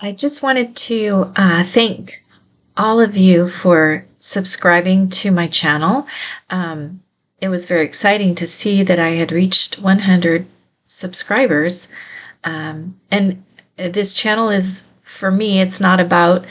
I just wanted to thank all of you for subscribing to my channel. Um, it was very exciting to see that I had reached 100 subscribers. And this channel is, for me, it's not about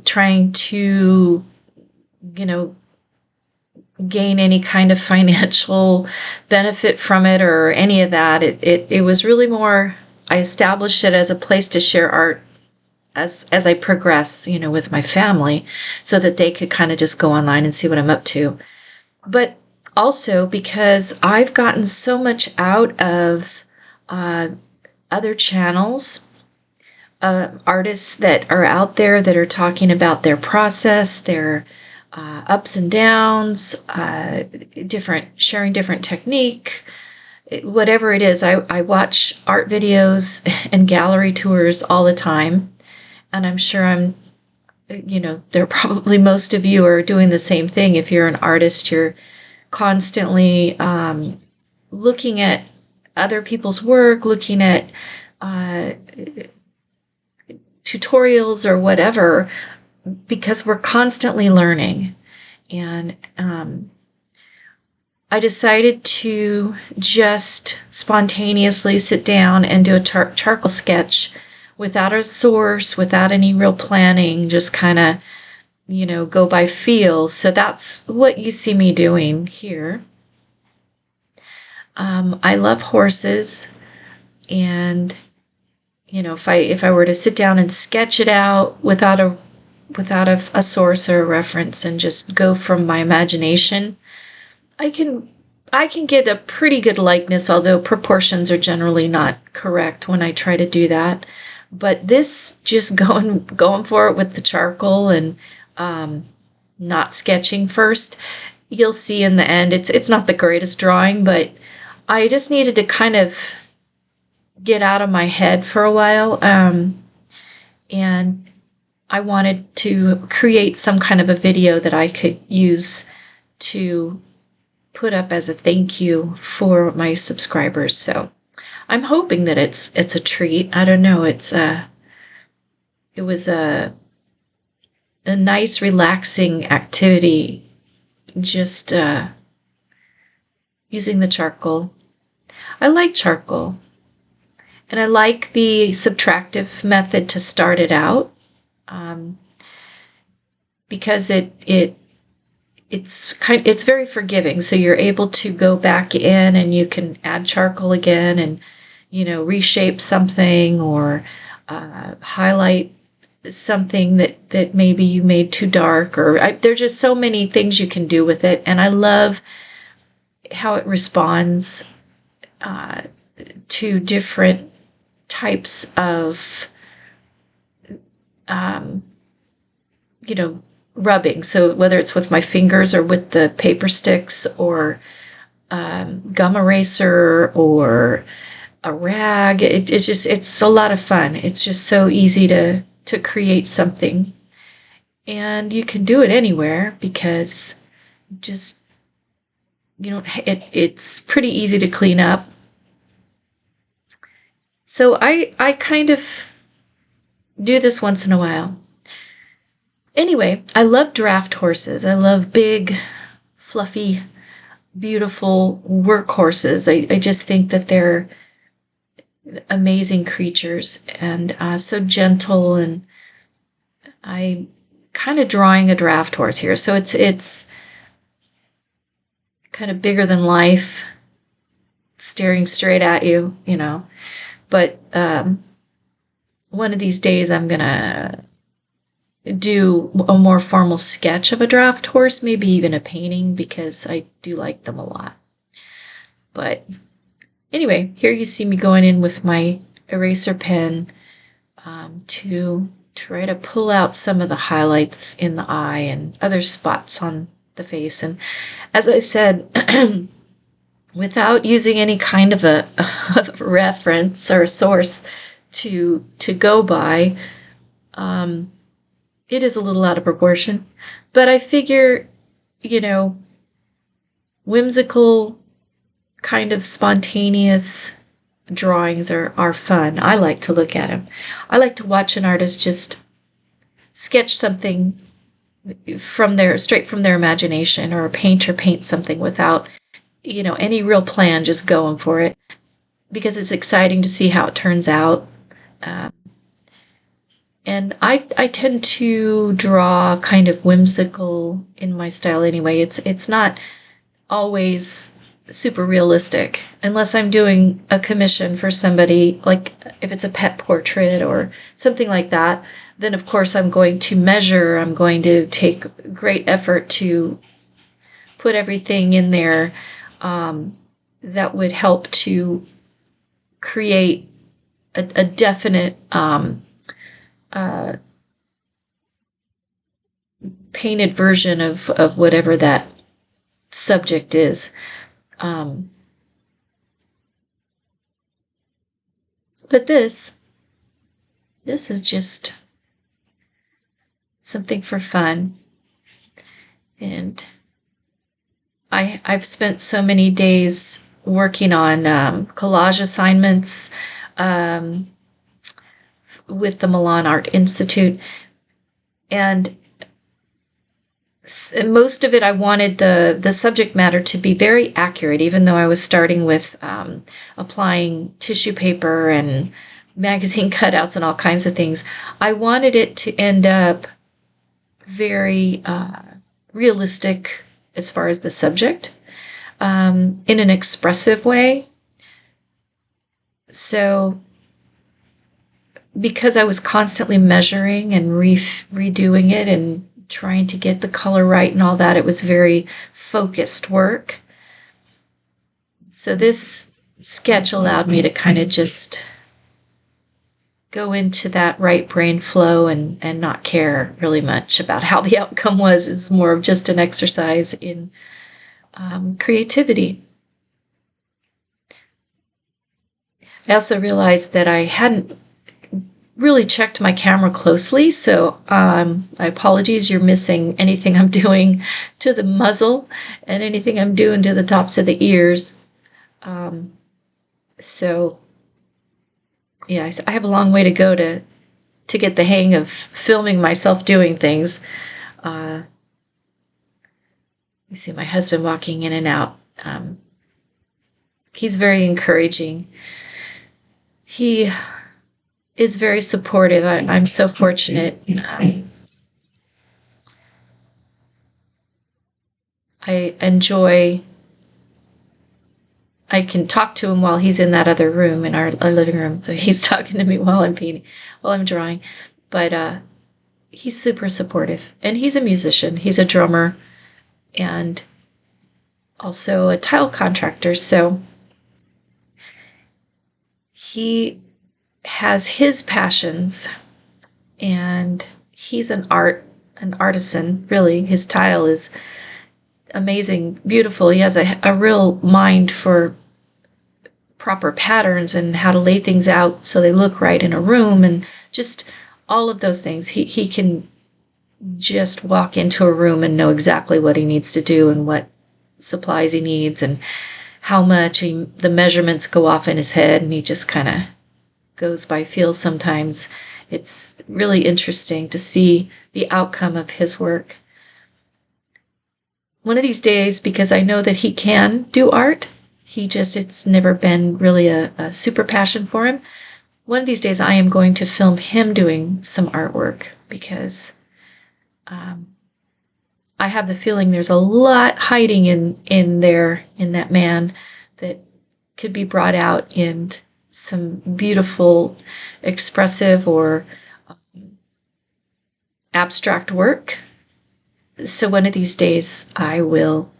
trying to, you know, gain any kind of financial benefit from it or any of that. It was really more, I established it as a place to share art as I progress, with my family, so that they could kind of just go online and see what I'm up to. But also because I've gotten so much out of uh, other channels, artists that are out there that are talking about their process, their ups and downs, sharing different technique, whatever it is. I watch art videos and gallery tours all the time, and I'm sure there are probably most of you are doing the same thing. If you're an artist, you're constantly looking at other people's work, looking at tutorials or whatever, because we're constantly learning. And I decided to just spontaneously sit down and do a charcoal sketch without a source, without any real planning, just kind of, go by feel. So that's what you see me doing here. I love horses, and if I were to sit down and sketch it out without a source or a reference and just go from my imagination, I can get a pretty good likeness, although proportions are generally not correct when I try to do that. But this, just going for it with the charcoal and not sketching first, you'll see in the end it's not the greatest drawing, but I just needed to kind of get out of my head for a while, and I wanted to create some kind of a video that I could use to put up as a thank you for my subscribers. So I'm hoping that it's a treat. I don't know. It was a nice, relaxing activity, just using the charcoal. I like charcoal, and I like the subtractive method to start it out, because it's very forgiving. So you're able to go back in and you can add charcoal again and reshape something, or highlight something that maybe you made too dark, or there's just so many things you can do with it. And I love how it responds to different types of rubbing. So whether it's with my fingers or with the paper sticks, or gum eraser, or a rag, it's a lot of fun. It's just so easy to create something, and you can do it anywhere, because just it's pretty easy to clean up. So I kind of do this once in a while. Anyway, I love draft horses. I love big, fluffy, beautiful work horses. I just think that they're amazing creatures, and so gentle. And I kind of drawing a draft horse here. So it's kind of bigger than life, staring straight at you, But one of these days I'm going to do a more formal sketch of a draft horse, maybe even a painting, because I do like them a lot. But anyway, here you see me going in with my eraser pen to try to pull out some of the highlights in the eye and other spots on the face. And as I said, without using any kind of a reference or a source to go by, it is a little out of proportion. But I figure, whimsical, kind of spontaneous drawings are fun. I like to look at them. I like to watch an artist just sketch something straight from their imagination, or a painter paint something without, any real plan, just going for it, because it's exciting to see how it turns out. And I tend to draw kind of whimsical in my style anyway. It's not always super realistic unless I'm doing a commission for somebody, like if it's a pet portrait or something like that. Then of course I'm going to measure. I'm going to take great effort to put everything in there that would help to create a definite painted version of whatever that subject is. But this is just something for fun. And I've spent so many days working on collage assignments with the Milan Art Institute. And most of it, I wanted the subject matter to be very accurate, even though I was starting with applying tissue paper and magazine cutouts and all kinds of things. I wanted it to end up very realistic as far as the subject, in an expressive way. So because I was constantly measuring and redoing it and trying to get the color right and all that, it was very focused work. So this sketch allowed me to kind of just go into that right brain flow and not care really much about how the outcome was. It's more of just an exercise in creativity. I also realized that I hadn't really checked my camera closely, so my apologies. You're missing anything I'm doing to the muzzle and anything I'm doing to the tops of the ears. So yeah, I have a long way to go to get the hang of filming myself doing things. You see my husband walking in and out. He's very encouraging. He is very supportive. I'm so fortunate. I can talk to him while he's in that other room, in our living room. So he's talking to me while I'm painting, while I'm drawing. But he's super supportive. And he's a musician. He's a drummer and also a tile contractor. So he has his passions, and he's an artisan, really. His tile is amazing, beautiful. He has a real mind for proper patterns and how to lay things out so they look right in a room, and just all of those things. He can just walk into a room and know exactly what he needs to do and what supplies he needs and how much. The measurements go off in his head, and he just kind of goes by feel sometimes. It's really interesting to see the outcome of his work. One of these days, because I know that he can do art, it's never been really a super passion for him. One of these days I am going to film him doing some artwork, because I have the feeling there's a lot hiding in that man that could be brought out in some beautiful, expressive, or abstract work. So one of these days I will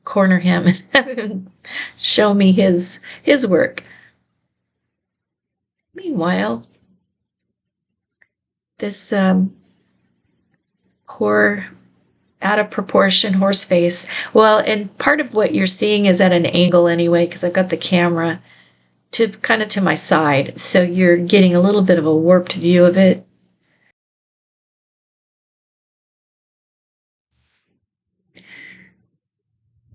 corner him and have him show me his work. Meanwhile, this poor, out of proportion horse face. Well, and part of what you're seeing is at an angle anyway, because I've got the camera to my side, so you're getting a little bit of a warped view of it.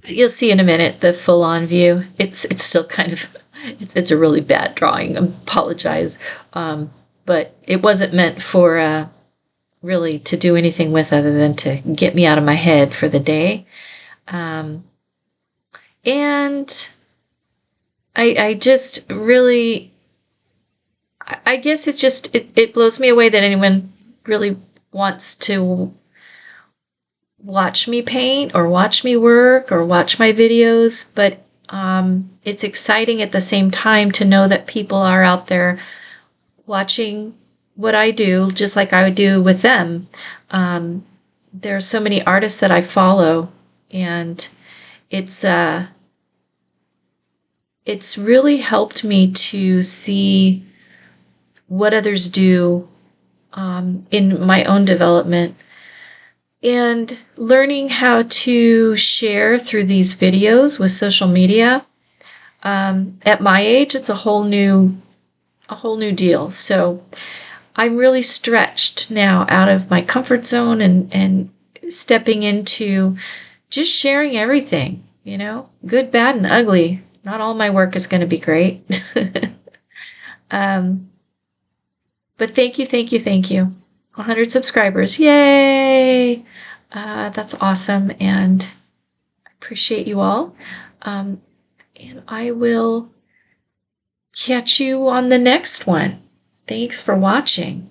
You'll see in a minute the full-on view. It's still kind of it's a really bad drawing. I apologize, but it wasn't meant for really to do anything with other than to get me out of my head for the day. And I just really, I guess it's just, it blows me away that anyone really wants to watch me paint or watch me work or watch my videos, but it's exciting at the same time to know that people are out there watching what I do, just like I would do with them. There are so many artists that I follow, and it's really helped me to see what others do in my own development, and learning how to share through these videos with social media. At my age, it's a whole new deal. So I'm really stretched now out of my comfort zone and stepping into just sharing everything, good, bad, and ugly. Not all my work is going to be great. But thank you, thank you, thank you. 100 subscribers. Yay! That's awesome, and I appreciate you all. And I will catch you on the next one. Thanks for watching.